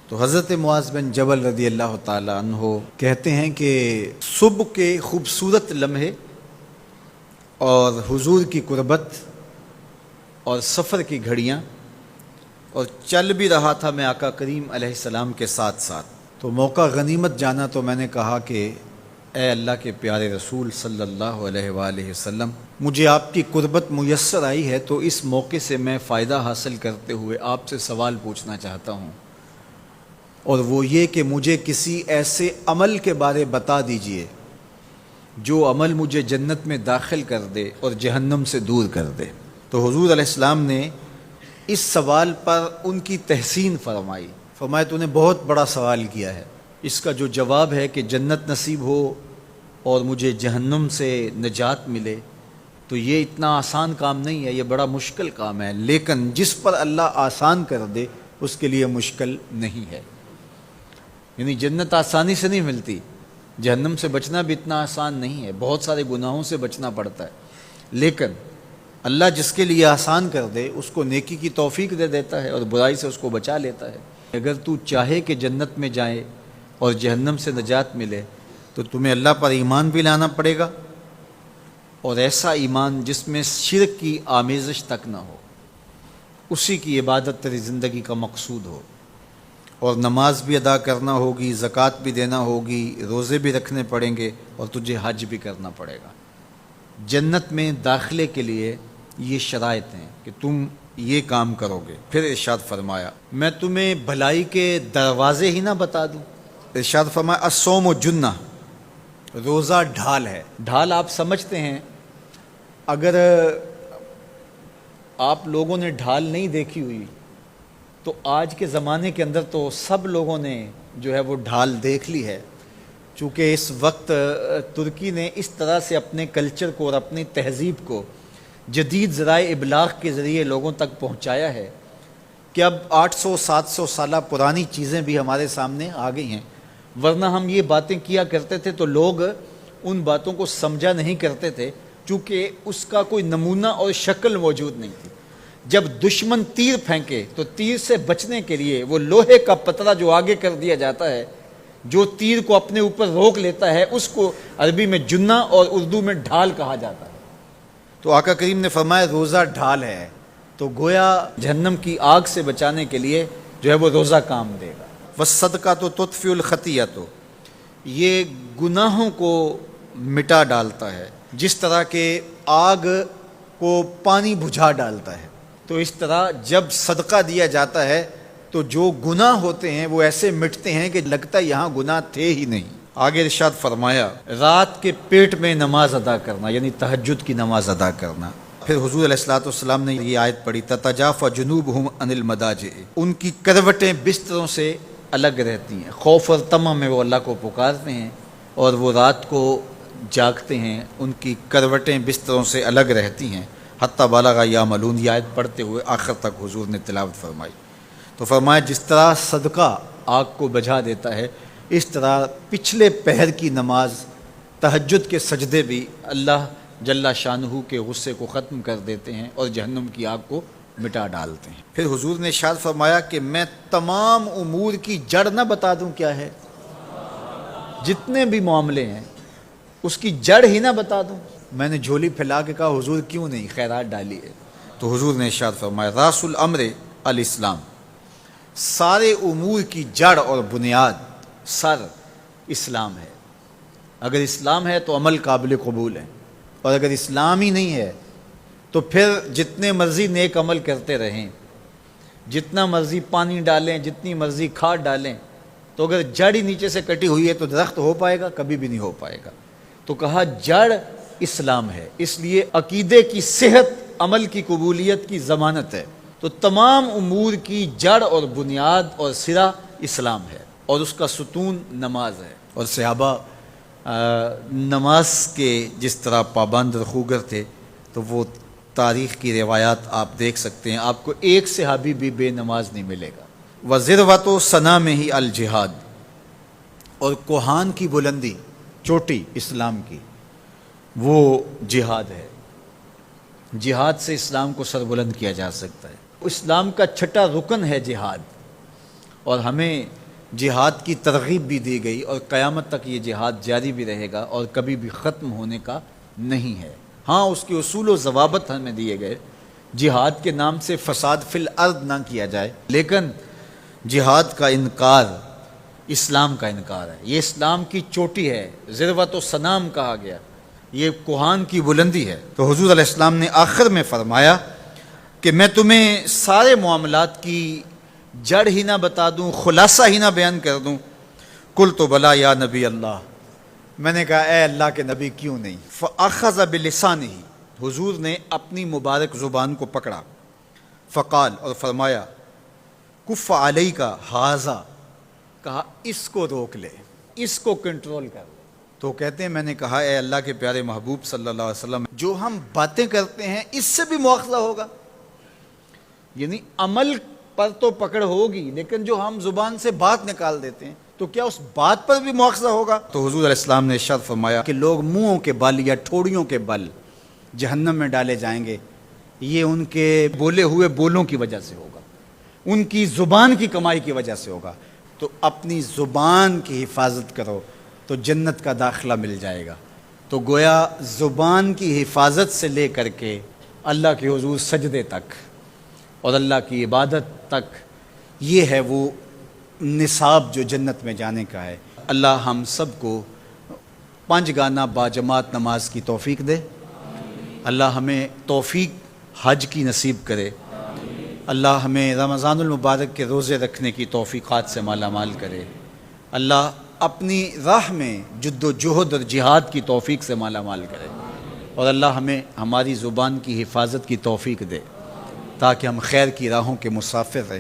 تو حضرت معاذ بن جبل رضی اللہ تعالی عنہ کہتے ہیں کہ صبح کے خوبصورت لمحے اور حضور کی قربت اور سفر کی گھڑیاں اور چل بھی رہا تھا میں آقا کریم علیہ السلام کے ساتھ ساتھ، تو موقع غنیمت جانا تو میں نے کہا کہ اے اللہ کے پیارے رسول صلی اللہ علیہ وآلہ وسلم، مجھے آپ کی قربت میسر آئی ہے تو اس موقع سے میں فائدہ حاصل کرتے ہوئے آپ سے سوال پوچھنا چاہتا ہوں، اور وہ یہ کہ مجھے کسی ایسے عمل کے بارے بتا دیجئے جو عمل مجھے جنت میں داخل کر دے اور جہنم سے دور کر دے۔ تو حضور علیہ السلام نے اس سوال پر ان کی تحسین فرمائی، فرمایا تو نے بہت بڑا سوال کیا ہے، اس کا جو جواب ہے کہ جنت نصیب ہو اور مجھے جہنم سے نجات ملے تو یہ اتنا آسان کام نہیں ہے، یہ بڑا مشکل کام ہے، لیکن جس پر اللہ آسان کر دے اس کے لیے مشکل نہیں ہے۔ یعنی جنت آسانی سے نہیں ملتی، جہنم سے بچنا بھی اتنا آسان نہیں ہے، بہت سارے گناہوں سے بچنا پڑتا ہے، لیکن اللہ جس کے لیے آسان کر دے اس کو نیکی کی توفیق دے دیتا ہے اور برائی سے اس کو بچا لیتا ہے۔ اگر تو چاہے کہ جنت میں جائے اور جہنم سے نجات ملے تو تمہیں اللہ پر ایمان بھی لانا پڑے گا، اور ایسا ایمان جس میں شرک کی آمیزش تک نہ ہو، اسی کی عبادت تیری زندگی کا مقصود ہو، اور نماز بھی ادا کرنا ہوگی، زکوٰۃ بھی دینا ہوگی، روزے بھی رکھنے پڑیں گے، اور تجھے حج بھی کرنا پڑے گا۔ جنت میں داخلے کے لیے یہ شرائط ہیں کہ تم یہ کام کرو گے۔ پھر ارشاد فرمایا میں تمہیں بھلائی کے دروازے ہی نہ بتا دوں۔ ارشاد فرمایا الصوم جنہ، روزہ ڈھال ہے۔ ڈھال آپ سمجھتے ہیں، اگر آپ لوگوں نے ڈھال نہیں دیکھی ہوئی تو آج کے زمانے کے اندر تو سب لوگوں نے جو ہے وہ ڈھال دیکھ لی ہے، چونکہ اس وقت ترکی نے اس طرح سے اپنے کلچر کو اور اپنی تہذیب کو جدید ذرائع ابلاغ کے ذریعے لوگوں تک پہنچایا ہے کہ اب 800-700 سالہ پرانی چیزیں بھی ہمارے سامنے آ گئی ہیں، ورنہ ہم یہ باتیں کیا کرتے تھے تو لوگ ان باتوں کو سمجھا نہیں کرتے تھے، چونکہ اس کا کوئی نمونہ اور شکل موجود نہیں تھی۔ جب دشمن تیر پھینکے تو تیر سے بچنے کے لیے وہ لوہے کا پتلا جو آگے کر دیا جاتا ہے، جو تیر کو اپنے اوپر روک لیتا ہے، اس کو عربی میں جنہ اور اردو میں ڈھال کہا جاتا ہے۔ تو آقا کریم نے فرمایا روزہ ڈھال ہے، تو گویا جہنم کی آگ سے بچانے کے لیے جو ہے وہ روزہ کام دے گا۔ والصدقۃ تطفئ الخطیئۃ، یہ گناہوں کو مٹا ڈالتا ہے، جس طرح کہ آگ کو پانی بجھا ڈالتا ہے، تو اس طرح جب صدقہ دیا جاتا ہے تو جو گناہ ہوتے ہیں وہ ایسے مٹتے ہیں کہ لگتا ہے یہاں گناہ تھے ہی نہیں۔ آگے ارشاد فرمایا رات کے پیٹ میں نماز ادا کرنا، یعنی تہجد کی نماز ادا کرنا۔ پھر حضور علیہ الصلوۃ والسلام نے یہ آیت پڑھی تتجافی جنوبہم عن المضاجع، ان کی کروٹیں بستروں سے الگ رہتی ہیں، خوف اور طمع میں وہ اللہ کو پکارتے ہیں اور وہ رات کو جاگتے ہیں، ان کی کروٹیں بستروں سے الگ رہتی ہیں، حتی بلغ یعملون، یہ آیت پڑھتے ہوئے آخر تک حضور نے تلاوت فرمائی۔ تو فرمایا جس طرح صدقہ آگ کو بجھا دیتا ہے، اس طرح پچھلے پہر کی نماز، تہجد کے سجدے بھی اللہ جل شانہ کے غصے کو ختم کر دیتے ہیں اور جہنم کی آگ کو مٹا ڈالتے ہیں۔ پھر حضور نے ارشاد فرمایا کہ میں تمام امور کی جڑ نہ بتا دوں کیا ہے، جتنے بھی معاملے ہیں اس کی جڑ ہی نہ بتا دوں۔ میں نے جھولی پھیلا کے کہا حضور کیوں نہیں، خیرات ڈالی ہے، تو حضور نے ارشاد فرمایا راس الامر الاسلام، سارے امور کی جڑ اور بنیاد، سر اسلام ہے۔ اگر اسلام ہے تو عمل قابل قبول ہے، اور اگر اسلام ہی نہیں ہے تو پھر جتنے مرضی نیک عمل کرتے رہیں، جتنا مرضی پانی ڈالیں، جتنی مرضی کھاد ڈالیں، تو اگر جڑ ہی نیچے سے کٹی ہوئی ہے تو درخت ہو پائے گا؟ کبھی بھی نہیں ہو پائے گا۔ تو کہا جڑ اسلام ہے، اس لیے عقیدے کی صحت عمل کی قبولیت کی ضمانت ہے، تو تمام امور کی جڑ اور بنیاد اور سرا اسلام ہے، اور اس کا ستون نماز ہے۔ اور صحابہ نماز کے جس طرح پابند رخوگر تھے، تو وہ تاریخ کی روایات آپ دیکھ سکتے ہیں، آپ کو ایک صحابی بھی بے نماز نہیں ملے گا۔ وَذِرْوَةُ صَنَامِهِ الجہاد، اور کوہان کی بلندی، چوٹی اسلام کی، وہ جہاد ہے۔ جہاد سے اسلام کو سربلند کیا جا سکتا ہے۔ اسلام کا چھٹا رکن ہے جہاد، اور ہمیں جہاد کی ترغیب بھی دی گئی، اور قیامت تک یہ جہاد جاری بھی رہے گا اور کبھی بھی ختم ہونے کا نہیں ہے۔ ہاں اس کے اصول و ضوابط ہمیں دیے گئے، جہاد کے نام سے فساد فی الارض نہ کیا جائے، لیکن جہاد کا انکار اسلام کا انکار ہے۔ یہ اسلام کی چوٹی ہے، ذروۃ و سنام کہا گیا، یہ کوہان کی بلندی ہے۔ تو حضور علیہ السلام نے آخر میں فرمایا کہ میں تمہیں سارے معاملات کی جڑ ہی نہ بتا دوں، خلاصہ ہی نہ بیان کر دوں؟ قلت بلا یا نبی اللہ، میں نے کہا اے اللہ کے نبی کیوں نہیں؟ فاخذ بلسانہ، حضور نے اپنی مبارک زبان کو پکڑا، فقال، اور فرمایا، کف علیک ھذا، کہا اس کو روک لے، اس کو کنٹرول کر۔ تو کہتے ہیں میں نے کہا اے اللہ کے پیارے محبوب صلی اللہ علیہ وسلم، جو ہم باتیں کرتے ہیں اس سے بھی مواخذہ ہوگا؟ یعنی عمل پر تو پکڑ ہوگی، لیکن جو ہم زبان سے بات نکال دیتے ہیں تو کیا اس بات پر بھی مواخذہ ہوگا؟ تو حضور علیہ السلام نے ارشاد فرمایا کہ لوگ منہوں کے بل یا ٹھوڑیوں کے بل جہنم میں ڈالے جائیں گے، یہ ان کے بولے ہوئے بولوں کی وجہ سے ہوگا، ان کی زبان کی کمائی کی وجہ سے ہوگا۔ تو اپنی زبان کی حفاظت کرو تو جنت کا داخلہ مل جائے گا۔ تو گویا زبان کی حفاظت سے لے کر کے اللہ کے حضور سجدے تک اور اللہ کی عبادت تک، یہ ہے وہ نصاب جو جنت میں جانے کا ہے۔ اللہ ہم سب کو 5 گانا باجماعت نماز کی توفیق دے، اللہ ہمیں توفیق حج کی نصیب کرے، اللہ ہمیں رمضان المبارک کے روزے رکھنے کی توفیقات سے مالا مال کرے، اللہ اپنی راہ میں جد و جہد اور جہاد کی توفیق سے مالا مال کرے، اور اللہ ہمیں ہماری زبان کی حفاظت کی توفیق دے تاکہ ہم خیر کی راہوں کے مسافر رہیں۔